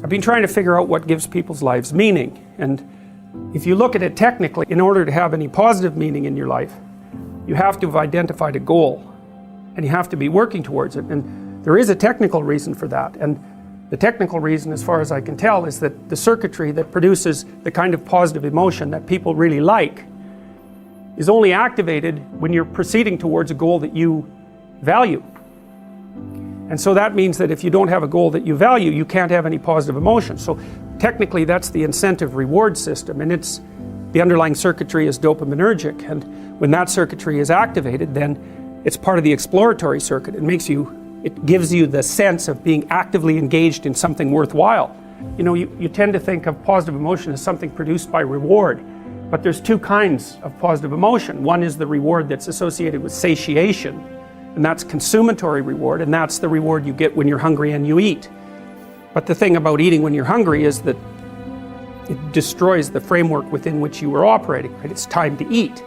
I've been trying to figure out what gives people's lives meaning. And if you look at it technically, in order to have any positive meaning in your life, you have to have identified a goal and you have to be working towards it. And there is a technical reason for that. And the technical reason, as far as I can tell, is that the circuitry that produces the kind of positive emotion that people really like is only activated when you're proceeding towards a goal that you value. And so that means that if you don't have a goal that you value, you can't have any positive emotion. So technically that's the incentive reward system, and the underlying circuitry is dopaminergic, and when that circuitry is activated, then it's part of the exploratory circuit. It gives you the sense of being actively engaged in something worthwhile. You know, you tend to think of positive emotion as something produced by reward, but there's two kinds of positive emotion. One is the reward that's associated with satiation, and that's consummatory reward, and that's the reward you get when you're hungry and you eat. But the thing about eating when you're hungry is that it destroys the framework within which you were operating, right? It's time to eat.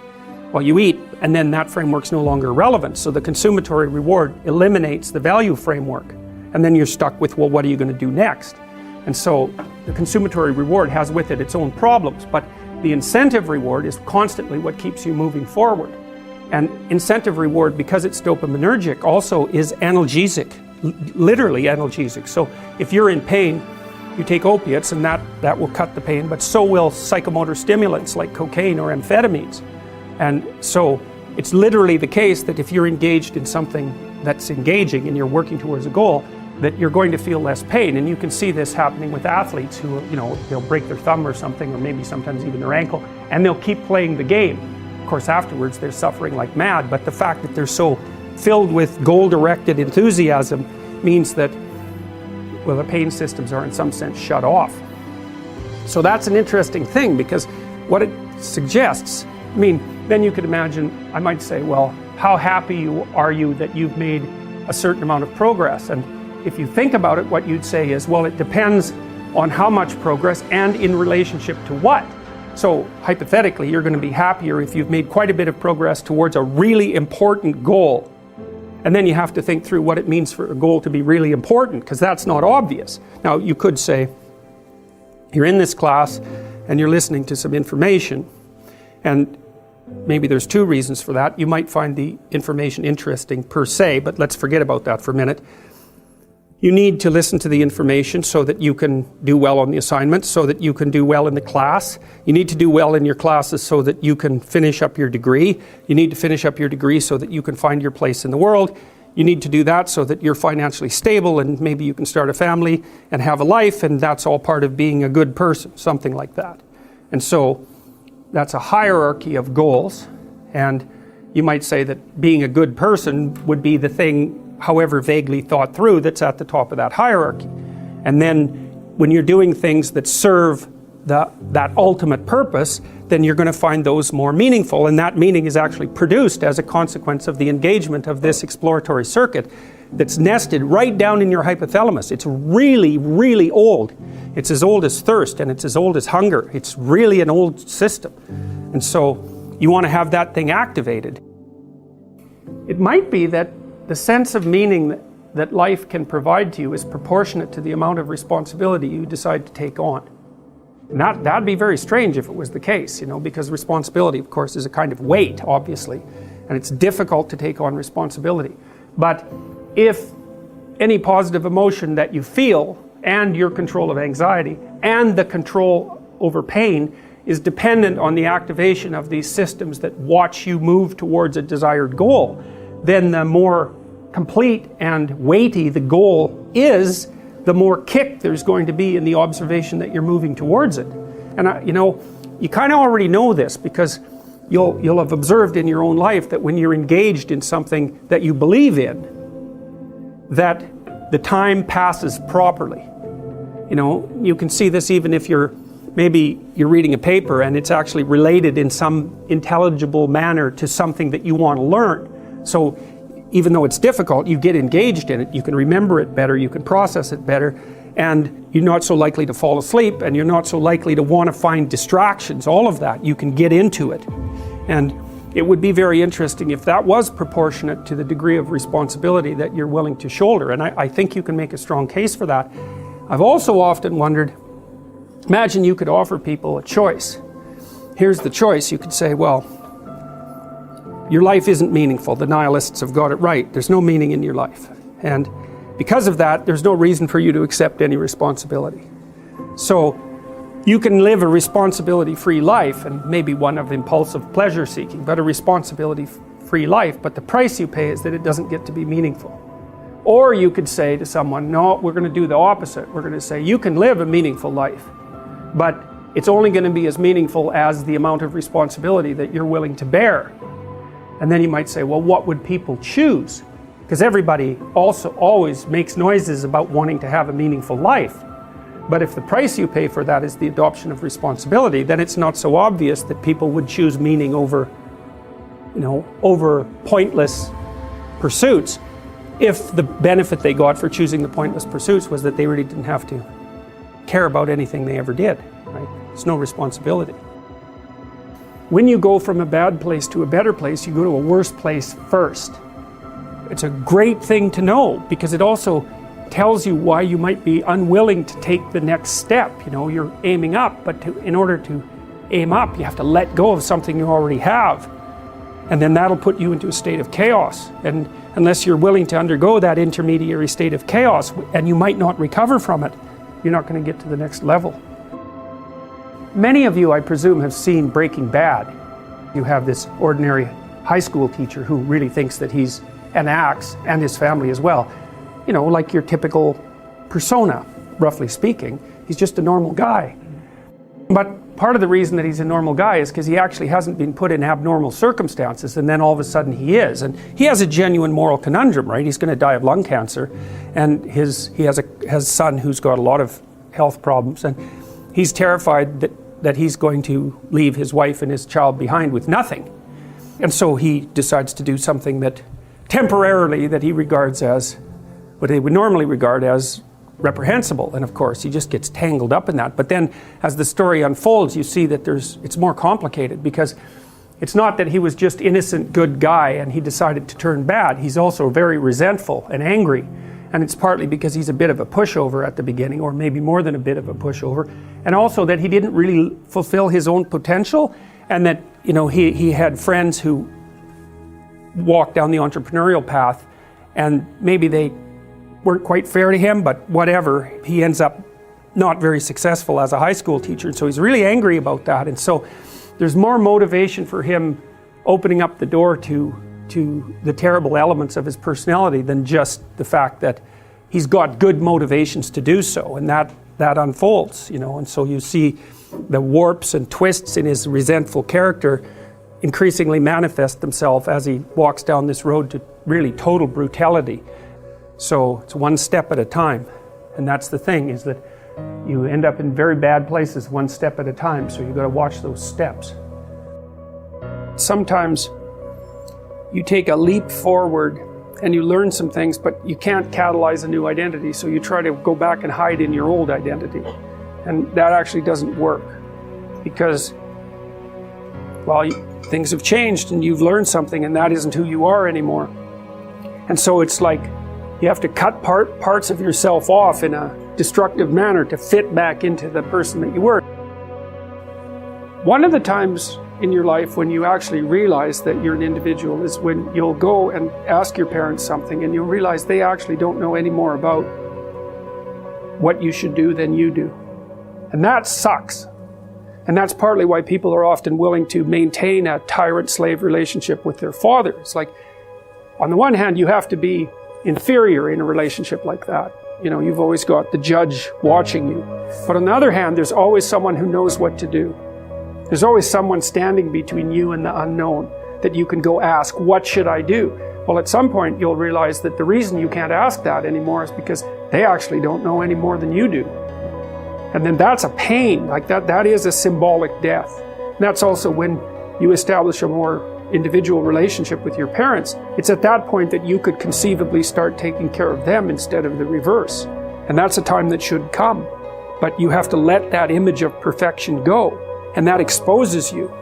Well, you eat, and then that framework's no longer relevant, so the consummatory reward eliminates the value framework, and then you're stuck with, well, what are you going to do next? And so the consummatory reward has with it its own problems, but the incentive reward is constantly what keeps you moving forward. And incentive reward, because it's dopaminergic, also is analgesic, literally analgesic. So if you're in pain, you take opiates and that will cut the pain, but so will psychomotor stimulants like cocaine or amphetamines. And so it's literally the case that if you're engaged in something that's engaging and you're working towards a goal, that you're going to feel less pain. And you can see this happening with athletes who, you know, they'll break their thumb or something, or maybe sometimes even their ankle, and they'll keep playing the game. Of course, afterwards they're suffering like mad, but the fact that they're so filled with goal-directed enthusiasm means that, well, the pain systems are in some sense shut off. So that's an interesting thing, because what it suggests, I mean, then you could imagine, I might say, well, how happy are you that you've made a certain amount of progress? And if you think about it, what you'd say is, well, it depends on how much progress and in relationship to what. So hypothetically, you're going to be happier if you've made quite a bit of progress towards a really important goal. And then you have to think through what it means for a goal to be really important, because that's not obvious. Now, you could say, you're in this class and you're listening to some information, and maybe there's two reasons for that. You might find the information interesting per se, but let's forget about that for a minute. You need to listen to the information so that you can do well on the assignment, so that you can do well in the class. You need to do well in your classes so that you can finish up your degree. You need to finish up your degree so that you can find your place in the world. You need to do that so that you're financially stable and maybe you can start a family and have a life, and that's all part of being a good person, something like that. And so that's a hierarchy of goals, and you might say that being a good person would be the thing, however vaguely thought through, that's at the top of that hierarchy. And then when you're doing things that serve that ultimate purpose, then you're going to find those more meaningful, and that meaning is actually produced as a consequence of the engagement of this exploratory circuit that's nested right down in your hypothalamus. It's really, really old. It's as old as thirst, and it's as old as hunger. It's really an old system. And so you want to have that thing activated. It might be that the sense of meaning that life can provide to you is proportionate to the amount of responsibility you decide to take on. And that'd be very strange if it was the case, you know, because responsibility, of course, is a kind of weight, obviously, and it's difficult to take on responsibility. But if any positive emotion that you feel, and your control of anxiety, and the control over pain, is dependent on the activation of these systems that watch you move towards a desired goal, then the more complete and weighty the goal is, the more kick there's going to be in the observation that you're moving towards it. And you know, you kind of already know this, because you'll have observed in your own life that when you're engaged in something that you believe in, that the time passes properly. You know, you can see this even if maybe you're reading a paper and it's actually related in some intelligible manner to something that you want to learn. So even though it's difficult, you get engaged in it, you can remember it better, you can process it better, and you're not so likely to fall asleep, and you're not so likely to want to find distractions. All of that, you can get into it. And it would be very interesting if that was proportionate to the degree of responsibility that you're willing to shoulder. And I think you can make a strong case for that. I've also often wondered, imagine you could offer people a choice. Here's the choice. You could say, well, your life isn't meaningful. The nihilists have got it right. There's no meaning in your life. And because of that, there's no reason for you to accept any responsibility. So you can live a responsibility-free life, and maybe one of impulsive pleasure-seeking, but a responsibility-free life, but the price you pay is that it doesn't get to be meaningful. Or you could say to someone, no, we're going to do the opposite. We're going to say, you can live a meaningful life, but it's only going to be as meaningful as the amount of responsibility that you're willing to bear. And then you might say, well, what would people choose? Because everybody also always makes noises about wanting to have a meaningful life. But if the price you pay for that is the adoption of responsibility, then it's not so obvious that people would choose meaning over, over pointless pursuits, if the benefit they got for choosing the pointless pursuits was that they really didn't have to care about anything they ever did, right? It's no responsibility. When you go from a bad place to a better place, you go to a worse place first. It's a great thing to know, because it also tells you why you might be unwilling to take the next step. You're aiming up, but in order to aim up, you have to let go of something you already have. And then that'll put you into a state of chaos. And unless you're willing to undergo that intermediary state of chaos, and you might not recover from it, you're not going to get to the next level. Many of you, I presume, have seen Breaking Bad. You have this ordinary high school teacher who really thinks that he's an axe, and his family as well. Like your typical persona, roughly speaking. He's just a normal guy. But part of the reason that he's a normal guy is because he actually hasn't been put in abnormal circumstances, and then all of a sudden he is. And he has a genuine moral conundrum, right? He's going to die of lung cancer, and he has a son who's got a lot of health problems, and he's terrified that he's going to leave his wife and his child behind with nothing. And so he decides to do something that temporarily that he regards as what they would normally regard as reprehensible. And of course, he just gets tangled up in that. But then as the story unfolds, you see that it's more complicated, because it's not that he was just innocent, good guy and he decided to turn bad. He's also very resentful and angry. And it's partly because he's a bit of a pushover at the beginning, or maybe more than a bit of a pushover. And also that he didn't really fulfill his own potential, and that, he had friends who walked down the entrepreneurial path, and maybe they weren't quite fair to him, but whatever. He ends up not very successful as a high school teacher, and so he's really angry about that. And so there's more motivation for him opening up the door to the terrible elements of his personality than just the fact that he's got good motivations to do so, and that unfolds, and so you see the warps and twists in his resentful character increasingly manifest themselves as he walks down this road to really total brutality. So it's one step at a time, and that's the thing, is that you end up in very bad places one step at a time, so you've got to watch those steps. Sometimes you take a leap forward and you learn some things, but you can't catalyze a new identity, so you try to go back and hide in your old identity. And that actually doesn't work, because, well, things have changed and you've learned something, and that isn't who you are anymore. And so it's like you have to cut parts of yourself off in a destructive manner to fit back into the person that you were. One of the times in your life when you actually realize that you're an individual is when you'll go and ask your parents something, and you'll realize they actually don't know any more about what you should do than you do. And that sucks. And that's partly why people are often willing to maintain a tyrant-slave relationship with their father. It's like, on the one hand, you have to be inferior in a relationship like that. You've always got the judge watching you. But on the other hand, there's always someone who knows what to do. There's always someone standing between you and the unknown that you can go ask, what should I do? Well, at some point, you'll realize that the reason you can't ask that anymore is because they actually don't know any more than you do. And then that's a pain. Like that is a symbolic death. And that's also when you establish a more individual relationship with your parents. It's at that point that you could conceivably start taking care of them instead of the reverse. And that's a time that should come. But you have to let that image of perfection go. And that exposes you.